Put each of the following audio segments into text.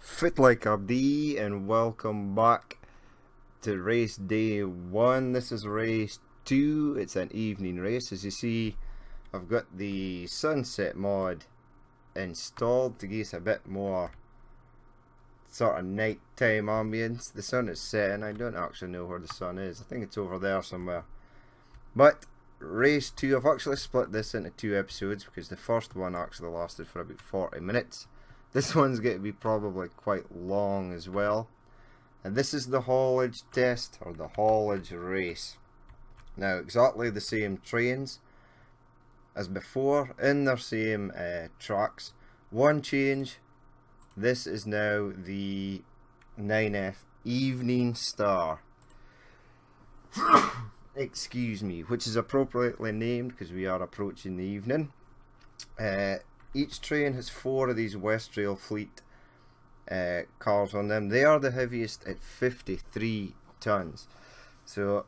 Fit like a bee, and welcome back to race day 1. This is race 2. It's an evening race. As you see, I've got the sunset mod installed to give us a bit more sort of nighttime ambience. The sun is setting. I don't actually know where the sun is. I think it's over there somewhere. But race 2, I've actually split this into 2 episodes because the first one actually lasted for about 40 minutes. This one's going to be probably quite long as well. And this is the haulage test, or the haulage race. Now, exactly the same trains as before, in their same tracks. One change, this is now the 9F Evening Star. Excuse me, which is appropriately named because we are approaching the evening. Each train has 4 of these West Rail Fleet cars on them. They are the heaviest at 53 tons. So,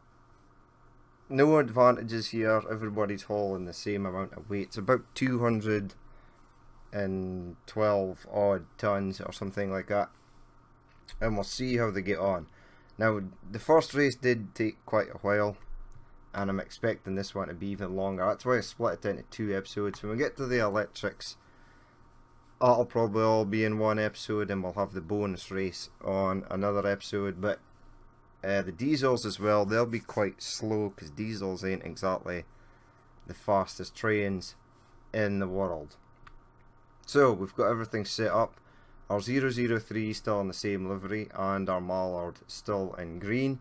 no advantages here. Everybody's hauling the same amount of weight. It's about 212 odd tons or something like that. And we'll see how they get on. Now, the first race did take quite a while, and I'm expecting this one to be even longer. That's why I split it into 2 episodes. When we get to the electrics, that'll probably all be in one episode, and we'll have the bonus race on another episode. But the diesels as well, they'll be quite slow because diesels ain't exactly the fastest trains in the world. So we've got everything set up. Our 003 still in the same livery, and our Mallard still in green.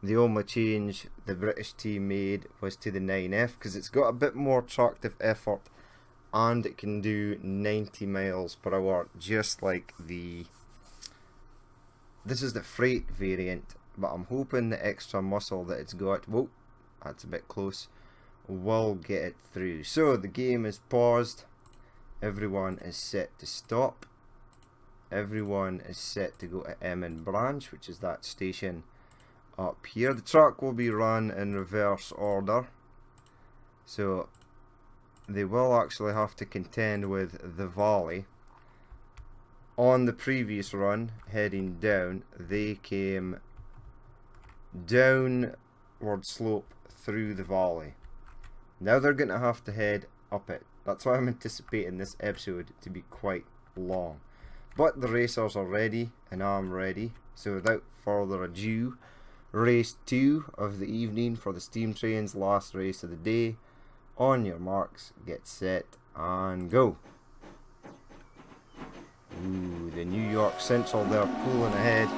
The only change the British team made was to the 9F because it's got a bit more tractive effort and it can do 90 miles per hour, just like the... This is the freight variant, but I'm hoping the extra muscle that it's got, whoa, that's a bit close, will get it through. So the game is paused, everyone is set to stop, everyone is set to go to Emmon Branch, which is that station up here. The track will be run in reverse order, so they will actually have to contend with the valley. On the previous run, heading down, they came downward slope through the valley. Now they're going to have to head up it. That's why I'm anticipating this episode to be quite long. But the racers are ready, and I'm ready. So without further ado, race 2 of the evening for the steam trains, last race of the day. On your marks, get set, and go. Ooh, the New York Central, they're pulling ahead.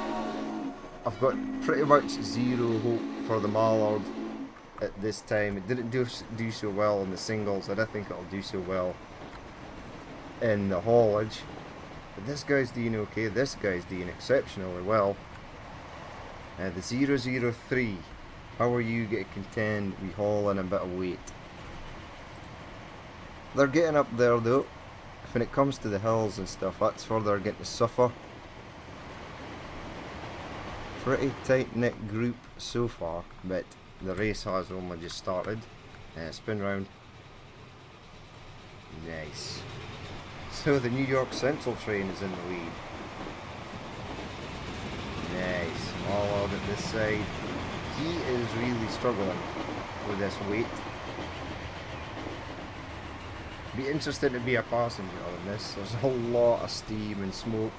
I've got pretty much zero hope for the Mallard at this time. It didn't do so well in the singles. I don't think it'll do so well in the haulage. But this guy's doing okay. This guy's doing exceptionally well. The 003, how are you going to contend with hauling a bit of weight? They're getting up there though. When it comes to the hills and stuff, that's where they're getting to suffer. Pretty tight knit group so far, but the race has only just started. Spin round. Nice. So the New York Central train is in the lead. Nice. Mallard at this side. He is really struggling with this weight. Be interested to be a passenger on this. There's a lot of steam and smoke.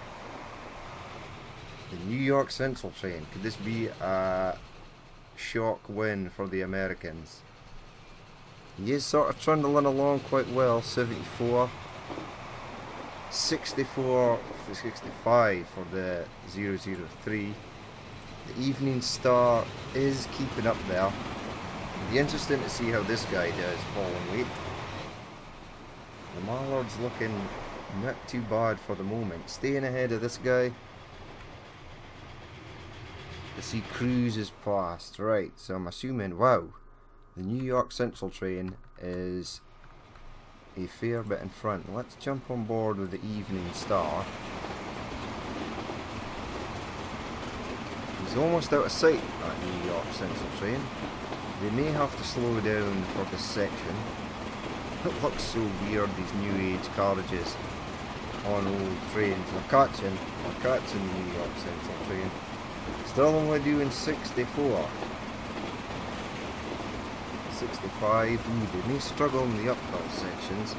The New York Central train. Could this be a shock win for the Americans? He is sort of trundling along quite well. 74. 64, 65 for the 003. The Evening Star is keeping up there. It'll be interesting to see how this guy does hauling weight. The Mallard's looking not too bad for the moment. Staying ahead of this guy. The sea cruises past. Right, so I'm assuming, wow, the New York Central train is a fair bit in front. Let's jump on board with the Evening Star. He's almost out of sight, that New York Central train. They may have to slow down for this section. It looks so weird, these new age carriages. on old trains. We're catching the New York Central train. Still only doing 64. 65. Ooh, they may struggle in the uphill sections.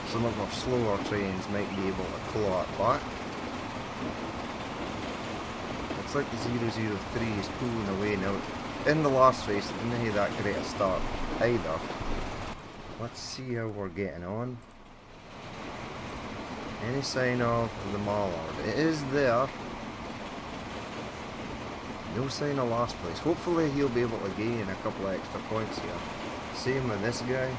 Some of our slower trains might be able to claw it back. Looks like the 003 is pulling away now. In the last race, it didn't have that great a start either. Let's see how we're getting on. Any sign of the Mallard? It is there. No sign of last place. Hopefully he'll be able to gain a couple of extra points here. Same with this guy.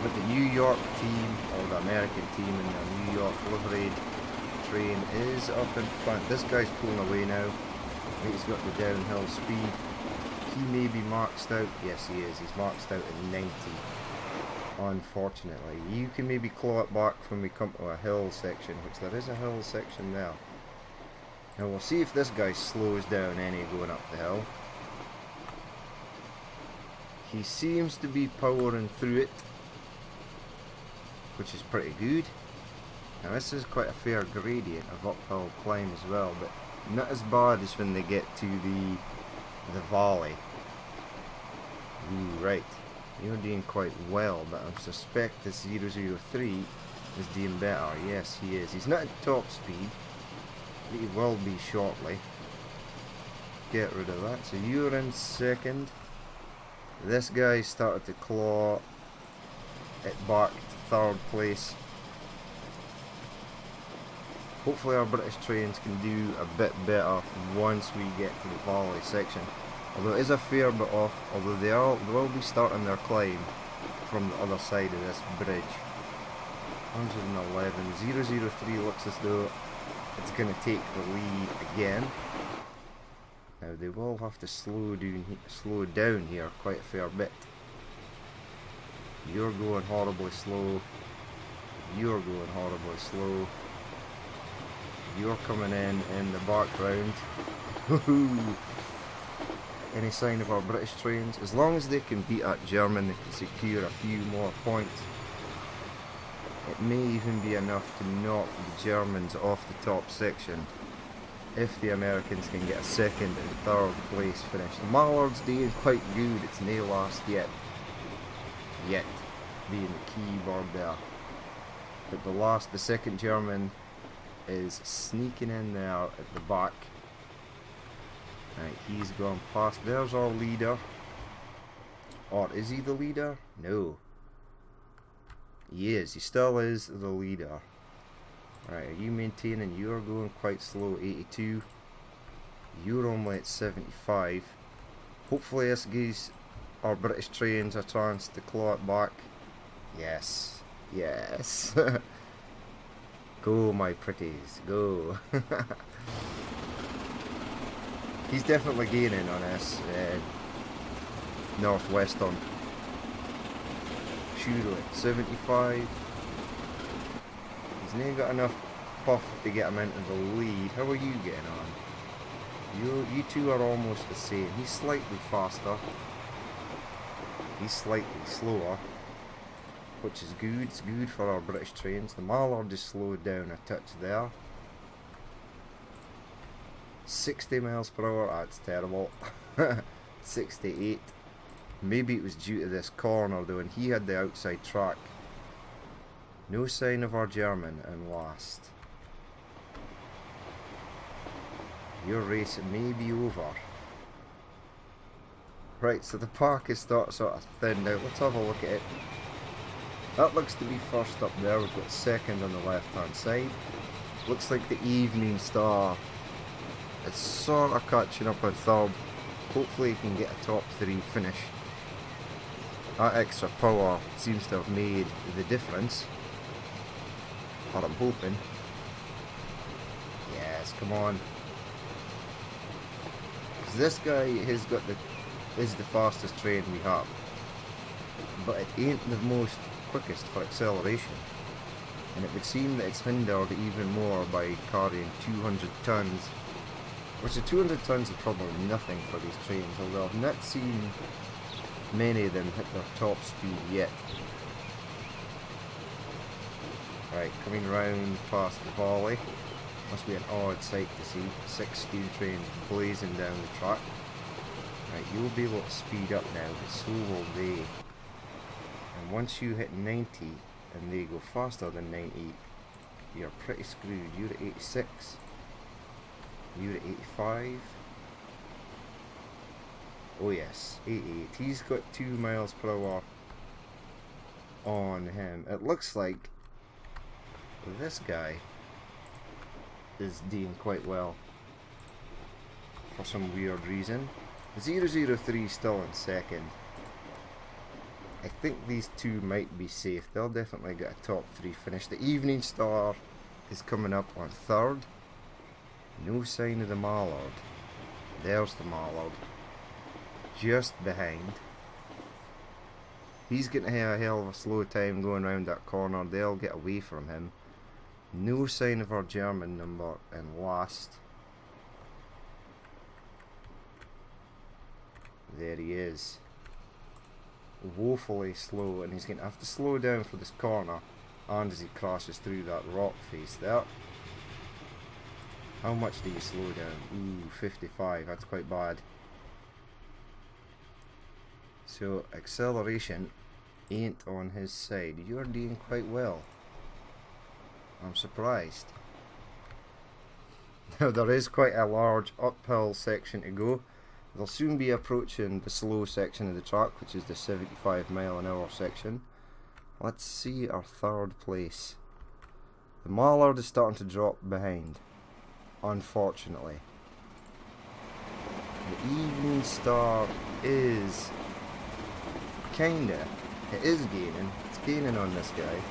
But the New York team, or the American team in the New York liveried train is up in front. This guy's pulling away now. He's got the downhill speed. He may be maxed out. Yes, he is. He's maxed out at 90. Unfortunately. You can maybe claw it back when we come to a hill section, which there is a hill section there. Now we'll see if this guy slows down any going up the hill. He seems to be powering through it, which is pretty good. Now this is quite a fair gradient of uphill climb as well, but not as bad as when they get to the valley. Ooh, right. You're doing quite well, but I suspect this 003 is doing better. Yes, he is. He's not at top speed, but he will be shortly. Get rid of that. So you're in second. This guy started to claw it back to third place. Hopefully our British trains can do a bit better once we get to the valley section. Although it is a fair bit off, although they will be starting their climb from the other side of this bridge. 111. 003 looks as though it's going to take the lead again. Now they will have to slow down here quite a fair bit. You're going horribly slow. You're going horribly slow. You're coming in the background. Woohoo! Any sign of our British trains? As long as they can beat that German, they can secure a few more points. It may even be enough to knock the Germans off the top section if the Americans can get a second and third place finish. The Mallard's doing quite good. It's no last yet. Yet being the key word there. But the second German is sneaking in there at the back. Right, he's gone past. There's our leader. Or is he the leader? No. He is. He still is the leader. Right, are you maintaining? You're going quite slow, 82. You're only at 75. Hopefully this gives our British trains a chance to claw it back. Yes. Yes. Go, my pretties. Go. He's definitely gaining on us. Northwestern. Surely. 75. He's now got enough puff to get him into the lead. How are you getting on? You two are almost the same. He's slightly faster. He's slightly slower, which is good. It's good for our British trains. The Mallard just slowed down a touch there. 60 miles per hour. That's terrible. 68. Maybe it was due to this corner though, and he had the outside track. No sign of our German in last. Your race may be over. Right, so the park is sort of thinned out. Let's have a look at it. That looks to be first up there. We've got second on the left hand side. Looks like the Evening Star is sort of catching up on third. Hopefully he can get a top 3 finish. That extra power seems to have made the difference. Or I'm hoping. Yes, come on. Because this guy is the fastest train we have. But it ain't the most quickest for acceleration. And it would seem that it's hindered even more by carrying 200 tons. Which the 200 tons is probably nothing for these trains, although I've not seen many of them hit their top speed yet. Right, coming round past the valley. Must be an odd sight to see. 6 steam trains blazing down the track. Right, you'll be able to speed up now, but so will they. And once you hit 90 and they go faster than 90, you're pretty screwed. You're at 86. You're at 85. Oh yes, 88. He's got 2 miles per hour on him. It looks like this guy is doing quite well for some weird reason. 003 still in second. I think these two might be safe. They'll definitely get a top 3 finish. The Evening Star is coming up on third. No sign of the Mallard. There's the Mallard. Just behind. He's getting a hell of a slow time going around that corner. They'll get away from him. No sign of our German number in last. There he is. Woefully slow, and he's going to have to slow down for this corner and as he crashes through that rock face there. How much do you slow down? Ooh, 55, that's quite bad. So acceleration ain't on his side. You're doing quite well. I'm surprised. Now there is quite a large uphill section to go. They'll soon be approaching the slow section of the track, which is the 75-mile-an-hour section. Let's see our third place. The Mallard is starting to drop behind, unfortunately. The Evening Star is kinda, it is gaining. It's gaining on this guy.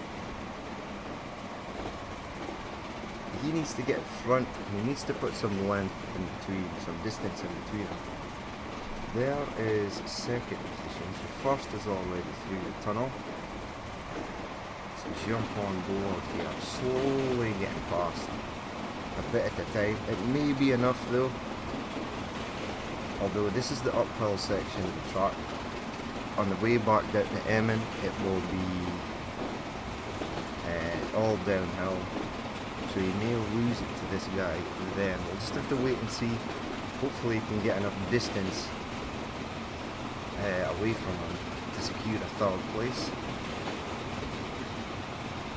He needs to get front. He needs to put some length in between, some distance in between. There is second position. So first is already through the tunnel. So jump on board here. Slowly getting past. A bit at a time. It may be enough though. Although this is the uphill section of the track. On the way back down to Emmen, it will be all downhill. So you may lose it to this guy then. We'll just have to wait and see. Hopefully he can get enough distance away from him to secure a third place.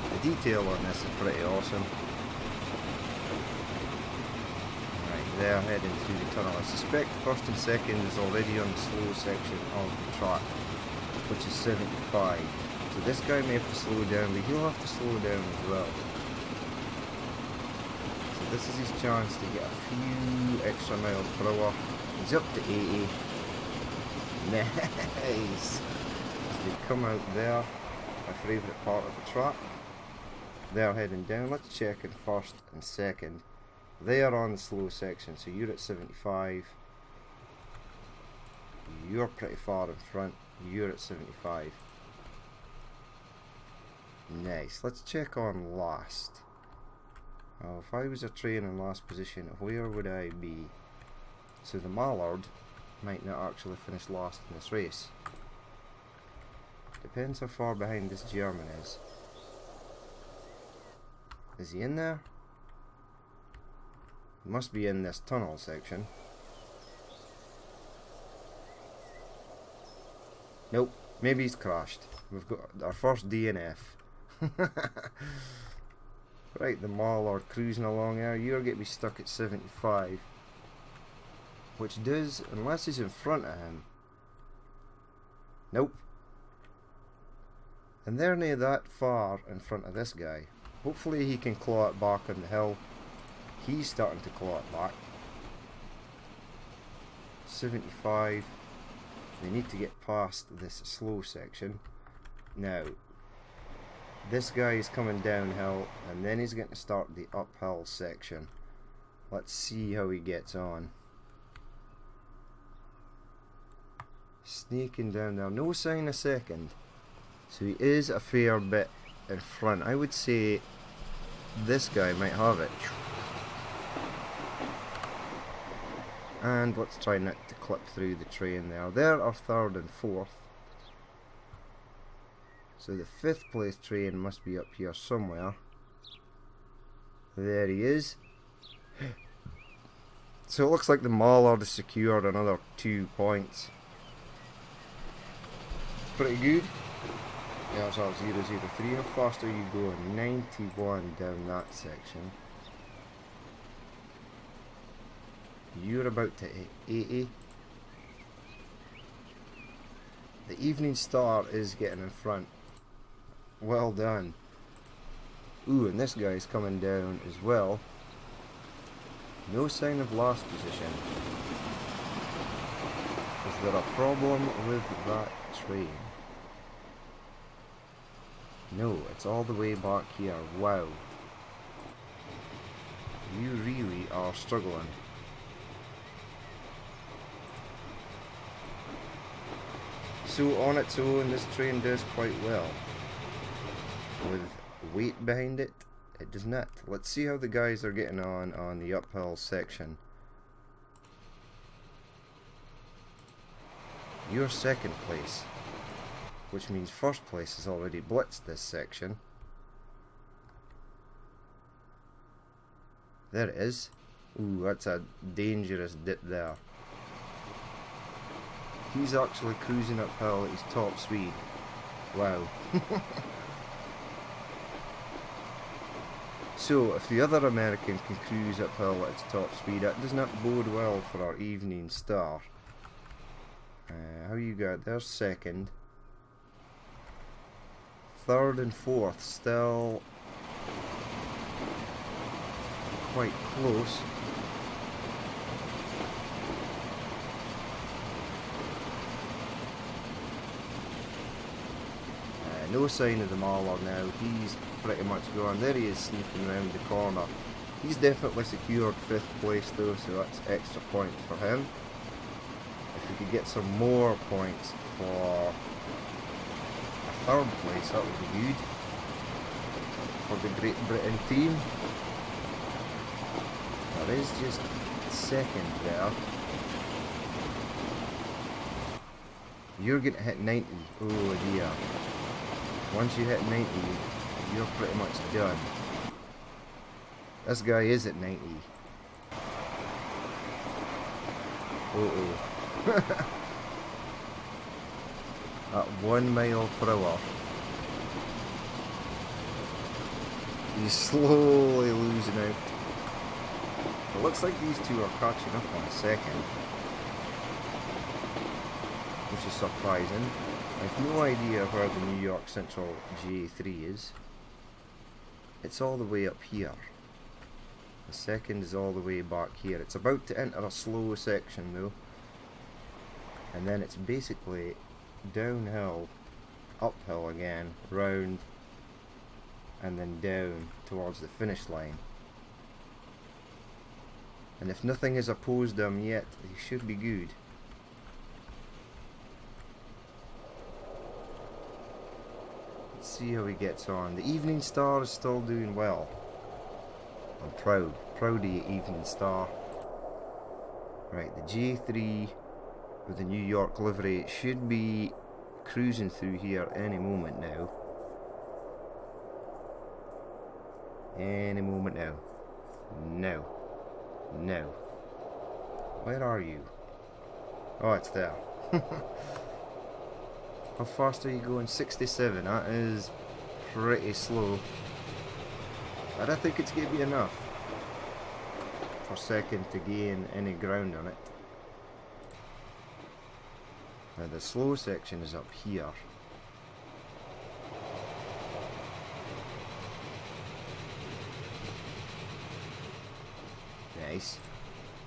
The detail on this is pretty awesome. Right, they're heading through the tunnel. I suspect first and second is already on the slow section of the track, which is 75. So this guy may have to slow down, but he'll have to slow down as well. So this is his chance to get a few extra miles per hour. He's up to 80. Nice! As they come out there, my favourite part of the track. They're heading down. Let's check in first and second. They are on the slow section, so you're at 75. You're pretty far in front. You're at 75. Nice. Let's check on last. If I was a train in last position, where would I be? So the Mallard might not actually finish last in this race. Depends how far behind this German is. Is he in there? He must be in this tunnel section. Nope, maybe he's crashed. We've got our first DNF. Right, the Mallard cruising along there. You're going to be stuck at 75. Which does, unless he's in front of him. Nope. And they're near that far in front of this guy. Hopefully he can claw it back on the hill. He's starting to claw it back. 75. They need to get past this slow section. Now, this guy is coming downhill, and then he's going to start the uphill section. Let's see how he gets on. Sneaking down there, no sign of second. So he is a fair bit in front. I would say this guy might have it. And let's try not to clip through the train there. There are third and fourth. So the 5th place train must be up here somewhere. There he is. So it looks like the Mallard has secured another 2 points. Pretty good. Yeah, so 003. How fast are you going? 91 down that section. You're about to hit 80. The Evening Star is getting in front. Well done. Ooh, and this guy's coming down as well. No sign of last position. Is there a problem with that train? No, it's all the way back here. Wow. You really are struggling. So on its own, this train does quite well. With weight behind it, it does not. Let's see how the guys are getting on the uphill section. You're second place, which means first place has already blitzed this section. There it is. Ooh, that's a dangerous dip there. He's actually cruising uphill at his top speed. Wow. So, if the other American can cruise uphill at its top speed, that does not bode well for our Evening Star. How you got there? Second. Third and fourth still quite close. No sign of the Mallard now. He's pretty much gone. There he is, sneaking around the corner. He's definitely secured 5th place though, so that's extra points for him. If we could get some more points for a 3rd place, that would be good for the Great Britain team. That is just 2nd there. You're going to hit 90. Oh dear. Once you hit 90, you're pretty much done. This guy is at 90. At 1 mile per hour. He's slowly losing out. It looks like these two are catching up on a second, which is surprising. I have no idea where the New York Central J3 is. It's all the way up here. The second is all the way back here. It's about to enter a slow section though. And then it's basically downhill, uphill again, round, and then down towards the finish line. And if nothing has opposed them yet, they should be good. Let's see how he gets on. The Evening Star is still doing well. I'm proud of you, Evening Star. Right, the J3 with the New York livery should be cruising through here any moment now. Any moment now. No. No. Where are you? Oh, it's there. How fast are you going? 67. That is pretty slow. I don't think it's going to be enough for second to gain any ground on it. Now the slow section is up here. Nice.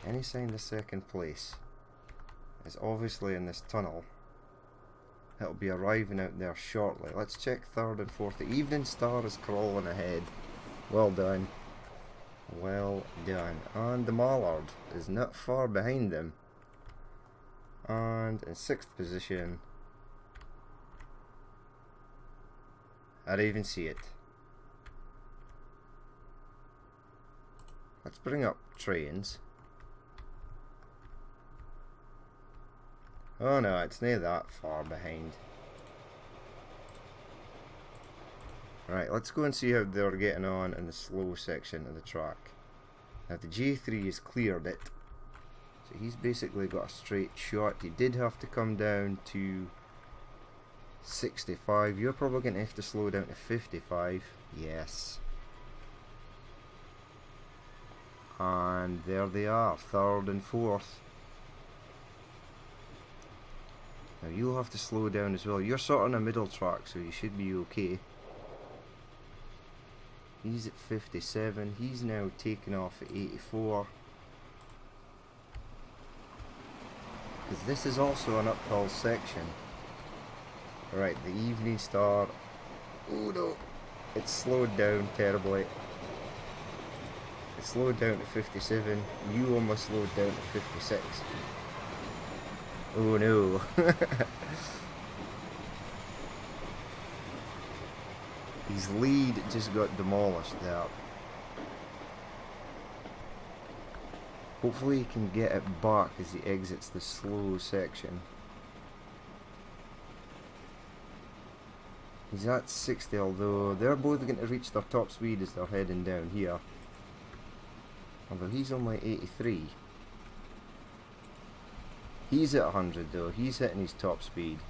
Any sign of second place is obviously in this tunnel. It'll be arriving out there shortly. Let's check 3rd and 4th. The Evening Star is crawling ahead. Well done. Well done. And the Mallard is not far behind them. And in 6th position. I don't even see it. Let's bring up trains. Oh no, it's near that far behind. Right, let's go and see how they're getting on in the slow section of the track. Now the J3 has cleared it, so he's basically got a straight shot. He did have to come down to 65. You're probably going to have to slow down to 55. Yes. And there they are, third and fourth. Now you'll have to slow down as well. You're sort of on a middle track, so you should be okay. He's at 57. He's now taken off at 84. Because this is also an uphill section. Right, the Evening Star. Oh no! It's slowed down terribly. It slowed down to 57. You almost slowed down to 56. Oh no! His lead just got demolished there. Hopefully he can get it back as he exits the slow section. He's at 60, although they're both going to reach their top speed as they're heading down here. Although he's only 83. He's at 100 though, he's hitting his top speed.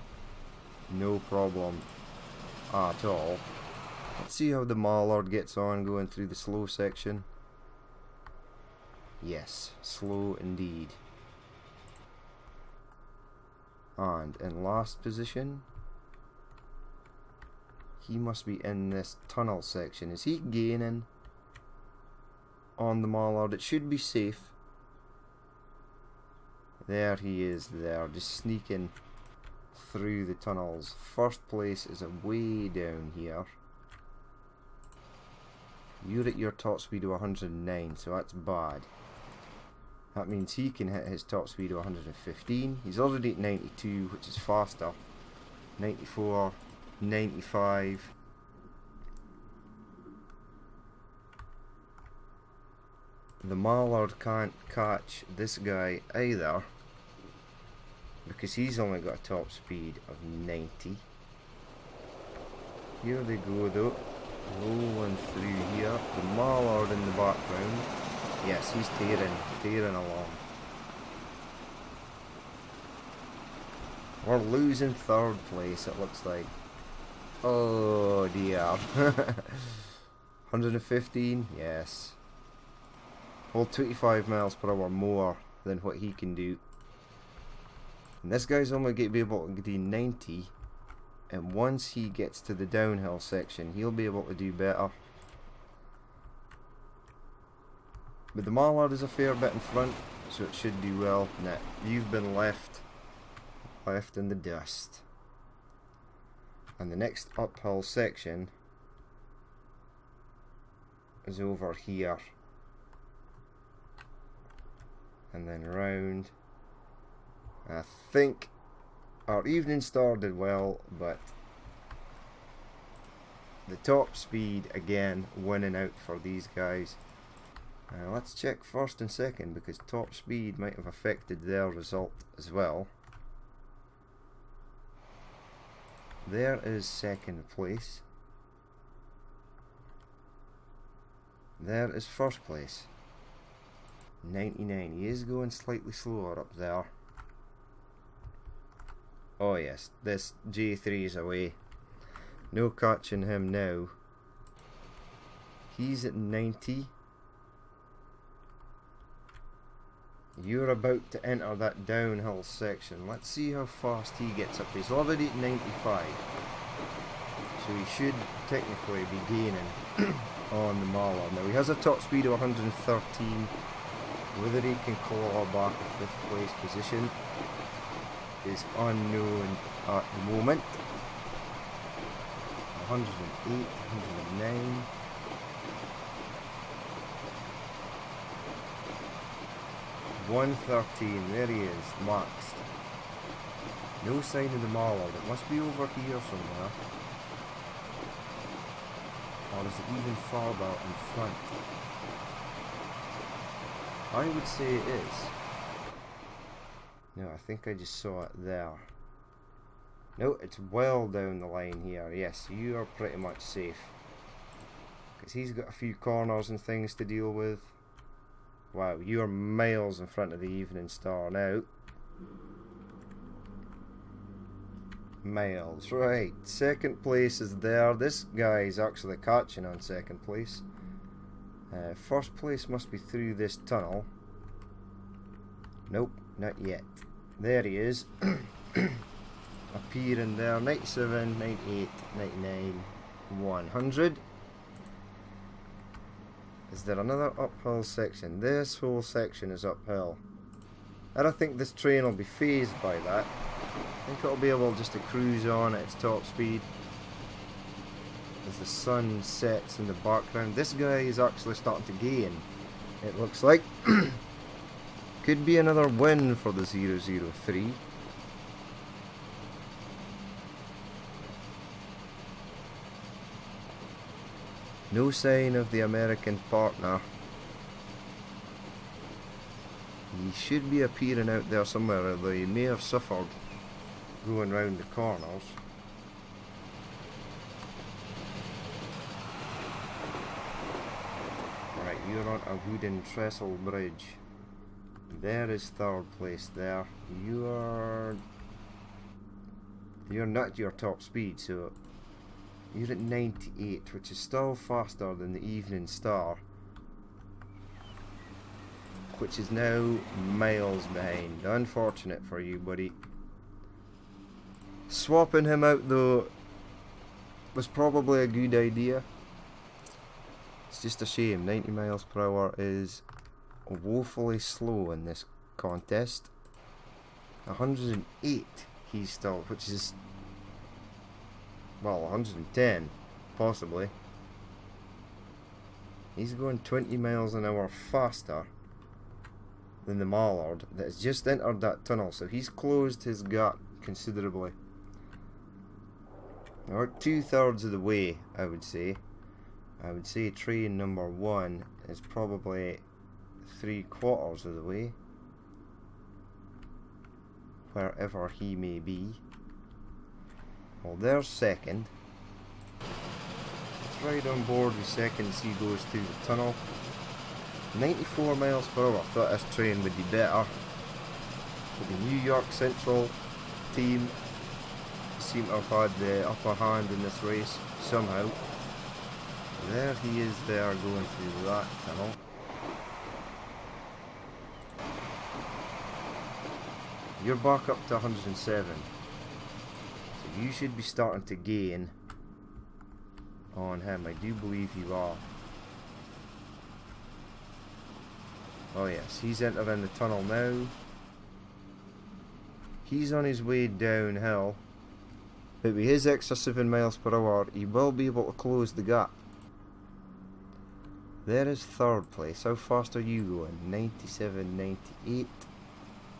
No problem at all. Let's see how the Mallard gets on going through the slow section. Yes, slow indeed. And in last position, he must be in this tunnel section. Is he gaining on the Mallard? It should be safe. There he is there, just sneaking through the tunnels. First place is way down here. You're at your top speed of 109, so that's bad. That means he can hit his top speed of 115. He's already at 92, which is faster. 94, 95. The Mallard can't catch this guy either, because he's only got a top speed of 90. Here they go though, rolling through here. The Mallard in the background. Yes, he's tearing along. We're losing third place, it looks like. Oh dear. 115, yes. Well, 25 miles per hour more than what he can do. And this guy's only going to be able to do 90. And once he gets to the downhill section, he'll be able to do better. But the Mallard is a fair bit in front, so it should do well. Nah, you've been left in the dust. And the next uphill section is over here. And then round. I think our Evening Star did well, but the top speed again winning out for these guys. Let's check first and second, because top speed might have affected their result as well. There is second place. There is first place. 99. He is going slightly slower up there. Oh yes, this J3 is away. No catching him now. He's at 90. You're about to enter that downhill section. Let's see how fast he gets up. He's already at 95. So he should technically be gaining on the Mallard. Now he has a top speed of 113. Whether he can claw back a 5th place position is unknown at the moment. 108, 109. 113, there he is, maxed. No sign of the Mallard. It must be over here somewhere. Or is it even farther in front? I would say it is. No, I think I just saw it there. No, it's well down the line here. Yes, you are pretty much safe. because he's got a few corners and things to deal with. Wow, you're miles in front of the Evening Star now. Miles, right. Second place is there. This guy is actually catching on second place. First place must be through this tunnel. Nope, not yet. There he is. Appearing there. 97, 98, 99, 100. Is there another uphill section? This whole section is uphill. I don't think this train will be phased by that. I think it'll be able just to cruise on at its top speed as the sun sets in the background. This guy is actually starting to gain, it looks like. Could be another win for the 003. No sign of the American partner. He should be appearing out there somewhere, although he may have suffered going round the corners. Right, you're on a wooden trestle bridge. There is third place there. You're not your top speed, so you're at 98, which is still faster than the Evening Star, which is now miles behind. Unfortunate for you, buddy. Swapping him out though was probably a good idea. It's just a shame 90 miles per hour is woefully slow in this contest. 108 he's still, which is, well, 110 possibly. He's going 20 miles an hour faster than the Mallard that has just entered that tunnel, so he's closed his gap considerably. We're 2/3 of the way, I would say. I would say train number 1 is probably 3/4 of the way, wherever he may be. Well, there's second. Let's ride on board with second as he goes through the tunnel. 94 miles per hour. I thought this train would be better, but the New York Central team seem to have had the upper hand in this race somehow. There he is there going through that tunnel. You're back up to 107. So you should be starting to gain on him. I do believe you are. Oh yes, he's entering the tunnel now. He's on his way downhill. But with his extra 7 miles per hour, he will be able to close the gap. There is third place. How fast are you going? 97, 98.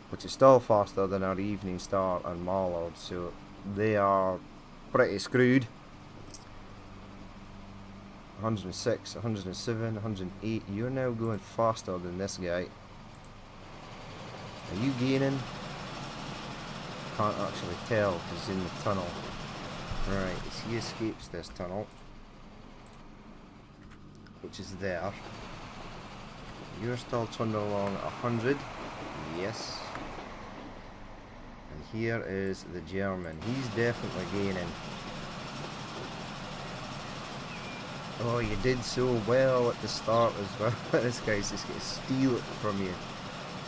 Which is still faster than our Evening Star and Mallard, so they are pretty screwed. 106, 107, 108. You're now going faster than this guy. Are you gaining? Can't actually tell because he's in the tunnel. Right, as he escapes this tunnel, which is there. You're still trundling along at 100. Yes. And here is the German. He's definitely gaining. Oh, you did so well at the start as well. This guy's just going to steal it from you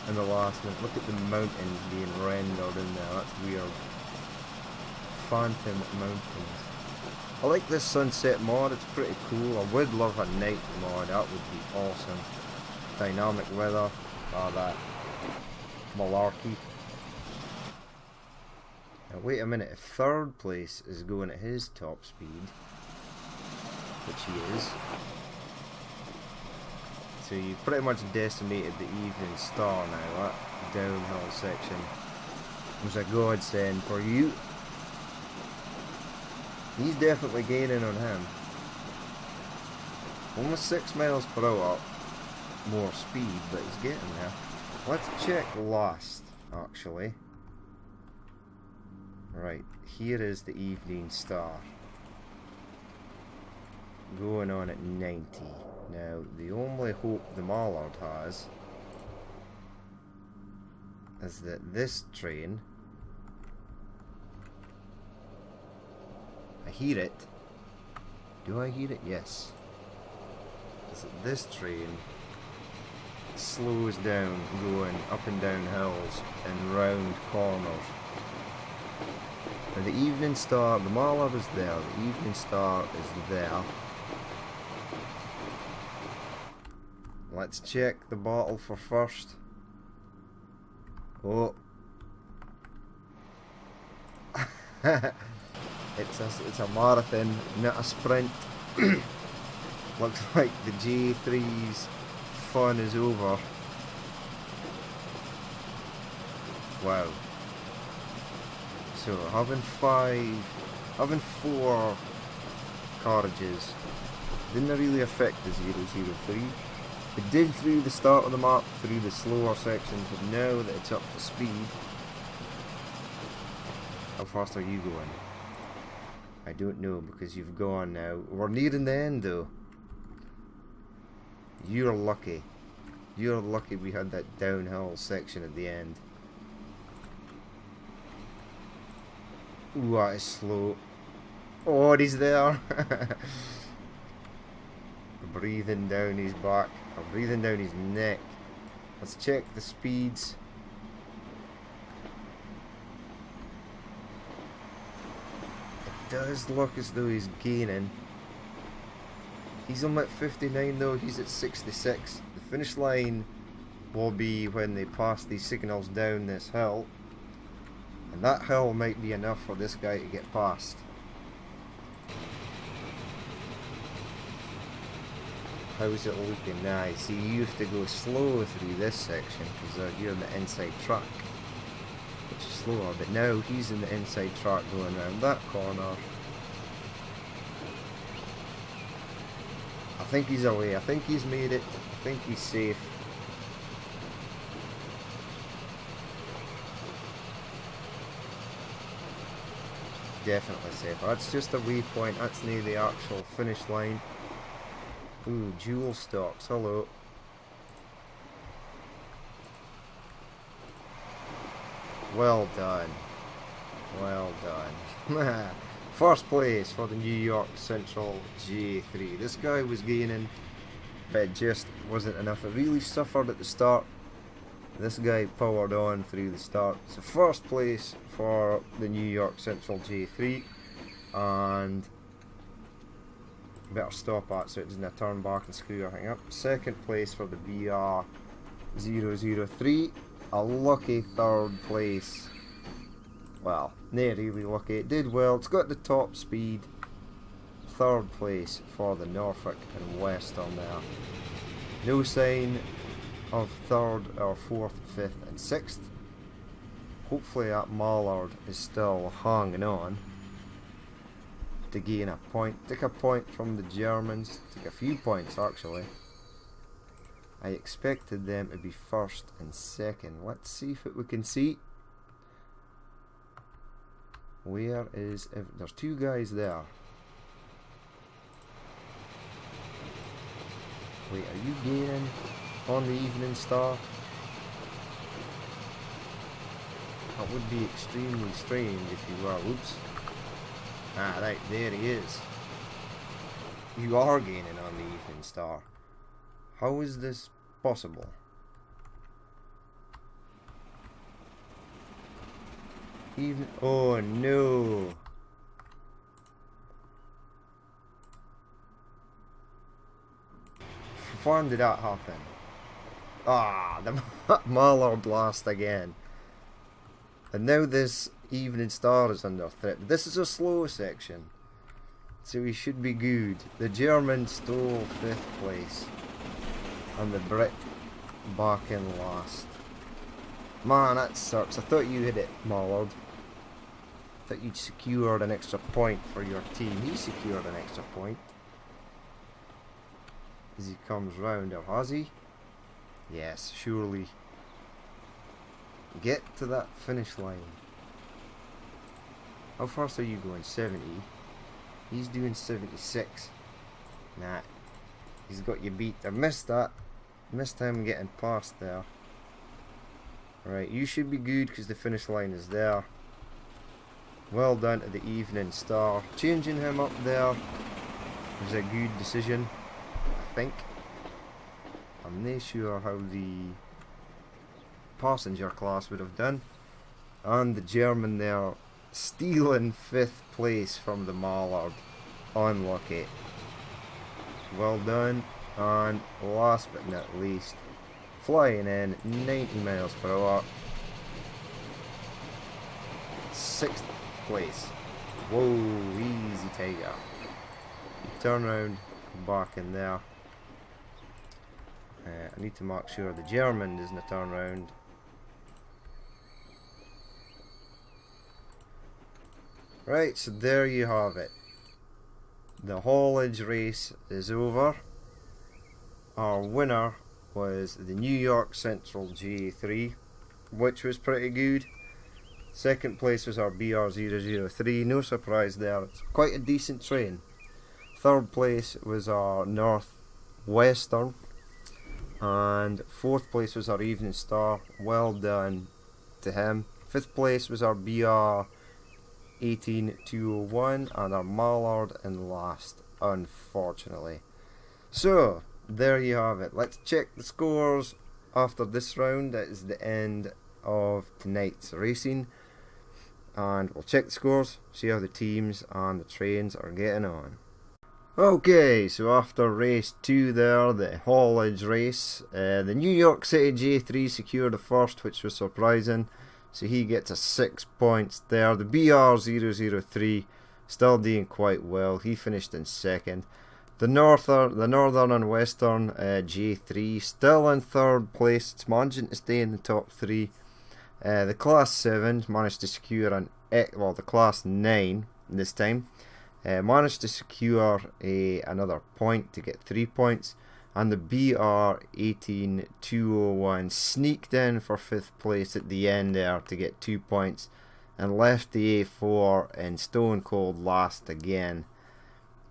in the last minute. Look at the mountains being rendered in there. That's weird. Phantom mountains. I like this sunset mod. It's pretty cool. I would love a night mod. That would be awesome. Dynamic weather. All that malarkey. Now wait a minute. If third place is going at his top speed, which he is, so you've pretty much decimated the Evening Star now. That downhill section was a godsend for you. He's definitely gaining on him. Almost 6 miles per hour more speed, but he's getting there. Let's check last, actually. Right, here is the Evening Star. going on at 90. Now, the only hope the Mallard has is that this train, I hear it. Do I hear it? Yes. Is that this train slows down going up and down hills and round corners. Now the Evening Star, the Mallard is there, the Evening Star is there. Let's check the bottle for first. Oh. It's a marathon, not a sprint. Looks like the J3's fun is over. Wow. So having four carriages didn't really affect the 003. It did through the start of the map, through the slower sections, but now that it's up to speed, how fast are you going? I don't know, because you've gone now. We're nearing the end though. You're lucky. You're lucky we had that downhill section at the end. Ooh, that is slow. Oh, and he's there. Breathing down his back, or breathing down his neck. Let's check the speeds. It does look as though he's gaining. He's only at 59 though, he's at 66. The finish line will be when they pass these signals down this hill. And that hill might be enough for this guy to get past. How's it looking now? See, you have to go slow through this section because you're in the inside track, which is slower. But now he's in the inside track going around that corner. I think he's away. I think he's made it. I think he's safe. Definitely safe. That's just a waypoint. That's near the actual finish line. Ooh, jewel stocks. Hello. Well done. Well done. First place for the New York Central J3. This guy was gaining, but it just wasn't enough. It really suffered at the start. This guy powered on through the start. So first place for the New York Central J3, and better stop at so it doesn't turn back and screw everything up. Second place for the BR003, a lucky third place. Well, not really lucky, it did well, it's got the top speed. Third place for the Norfolk and Western there. No sign of third or fourth, fifth and sixth. Hopefully that Mallard is still hanging on to gain a point. Took a point from the Germans, took a few points actually. I expected them to be first and second. Let's see if we can see. Where is... There's two guys there. Wait, are you gaining on the Evening Star? That would be extremely strange if you were. Oops. Ah, right, there he is. You are gaining on the Evening Star. How is this possible? Even... Oh no! When did that happen? Ah, the Mallard lost again. And now this Evening Star is under threat. This is a slow section, so we should be good. The German stole 5th place, and the Brit back in last. Man, that sucks. I thought you hit it, Mallard. I thought you'd secured an extra point for your team. He secured an extra point. As he comes round, or has he? Yes, surely. Get to that finish line. How fast are you going? 70. He's doing 76. Nah, he's got you beat. I missed that. Missed him getting past there. Right, you should be good because the finish line is there. Well done to the Evening Star. Changing him up there was a good decision, I think. I'm not sure how the passenger class would have done. And the German there stealing 5th place from the Mallard. Unlucky. Well done. And last but not least, flying in 90 miles per hour. 6th place. Whoa, easy tiger. Turn around, back in there. I need to make sure the German doesn't turn around. Right, so there you have it. The haulage race is over. Our winner was the New York Central J3, which was pretty good. Second place was our BR003, no surprise there, it's quite a decent train. Third place was our Northwestern, and fourth place was our Evening Star, well done to him. Fifth place was our BR18201, and our Mallard in last, unfortunately. So, there you have it. Let's check the scores after this round. That is the end of tonight's racing. And we'll check the scores, see how the teams and the trains are getting on. Okay, so after race 2 there, the haulage race, the New York City J3 secured the first, which was surprising. So he gets a 6 points there. The BR003 still doing quite well. He finished in second. The Northern and Western J3 still in third place. It's managing to stay in the top 3. The Class 7 managed to secure the Class 9 this time. Managed to secure another point to get 3 points. And the BR18201 sneaked in for 5th place at the end there to get 2 points. And left the A4 in stone cold last again,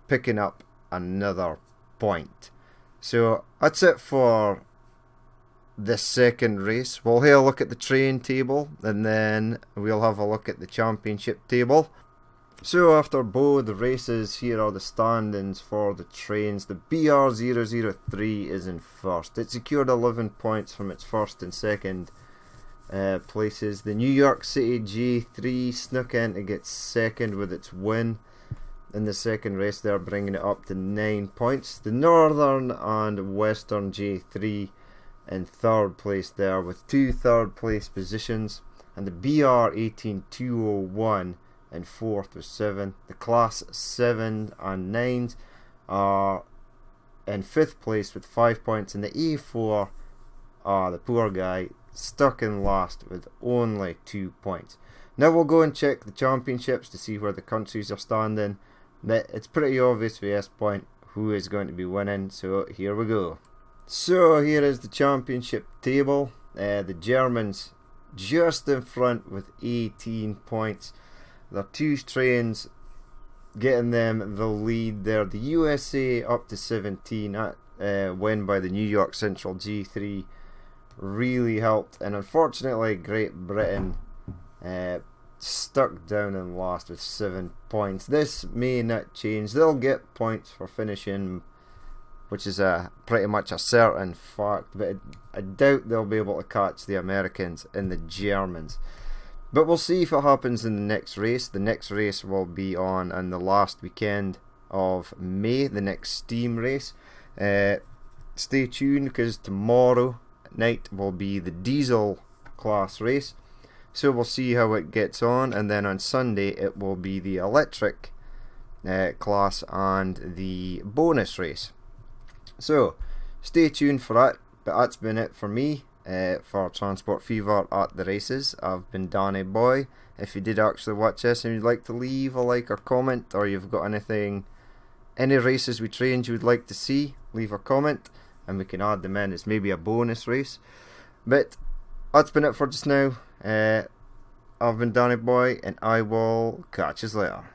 picking up another point. So that's it for this second race. We'll have a look at the train table, and then we'll have a look at the championship table. So after both the races, here are the standings for the trains. The BR003 is in first. It secured 11 points from its first and second places. The New York City J3 snuck in to get second with its win in the second race there, bringing it up to 9 points. The Northern and Western J3 in third place there with 2 third place positions, and the BR18201 in fourth with 7. The Class 7 and 9s are in 5th place with 5 points, and the A4, the poor guy, stuck in last with only 2 points. Now we'll go and check the championships to see where the countries are standing. It's pretty obvious for this point who is going to be winning, so here we go. So here is the championship table. The Germans just in front with 18 points. There are 2 trains getting them the lead there. The USA up to 17. That win by the New York Central G3 really helped. And unfortunately, Great Britain stuck down and lost with 7 points. This may not change. They'll get points for finishing, which is pretty much a certain fact. But I doubt they'll be able to catch the Americans and the Germans. But we'll see if it happens in the next race. The next race will be on the last weekend of May, the next steam race. Stay tuned, because tomorrow night will be the diesel class race. So we'll see how it gets on, and then on Sunday it will be the electric class and the bonus race. So stay tuned for that. But that's been it for me. For Transport Fever at the races. I've been Danny Boy. If you did actually watch this and you'd like to leave a like or comment, or you've got any races we trained you would like to see, leave a comment and we can add them in as maybe a bonus race. But that's been it for just now. I've been Danny Boy, and I will catch you later.